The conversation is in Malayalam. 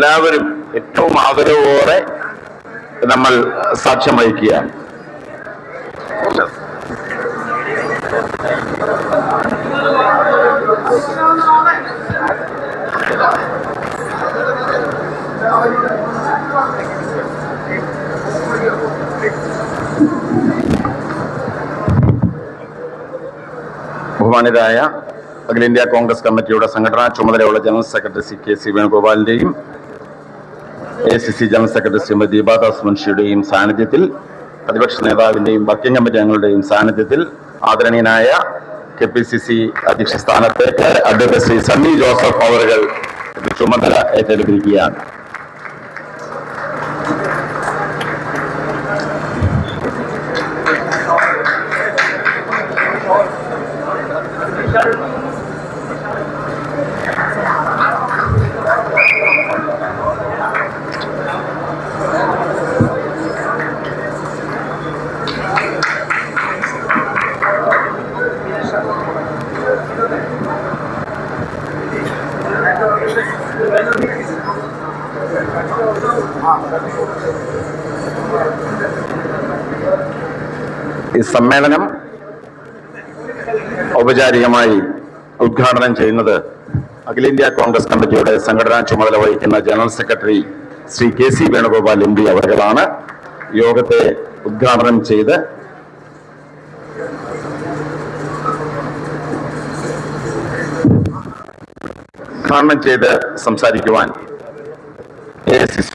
എല്ലാവരും ഏറ്റവും ആദരവോടെ നമ്മൾ സാക്ഷ്യം വഹിക്കുകയാണ്. ബഹുമാന്യരായ അഖിലേന്ത്യാ കോൺഗ്രസ് കമ്മിറ്റിയുടെ സംഘടനാ ചുമതലയുള്ള general secretary C K C വേണുഗോപാലിന്റെയും ACC general secretary Shrimati Deepadas മുൻഷിയുടെയും സാന്നിധ്യത്തിൽ, പ്രതിപക്ഷ നേതാവിന്റെയും വർക്കിംഗ് കമ്മിറ്റി അംഗങ്ങളുടെയും സാന്നിധ്യത്തിൽ ആദരണീയനായ KPCC അധ്യക്ഷ സ്ഥാനത്തേക്ക് അഡ്വക്കേറ്റ് ശ്രീ സണ്ണി ജോസഫ് അവറുകൾ ചുമതല ഏറ്റെടുത്തിരിക്കുകയാണ്. ഈ സമ്മേളനം ഔപചാരികമായി ഉദ്ഘാടനം ചെയ്യുന്നത് അഖിലേന്ത്യാ കോൺഗ്രസ് കമ്മിറ്റിയുടെ സംഘടനാ ചുമതല വഹിക്കുന്ന general secretary Shri KC Venugopal MP അവരുകളാണ്. യോഗത്തെ ഉദ്ഘാടനം ചെയ്ത് സംസാരിക്കുവാൻ ACC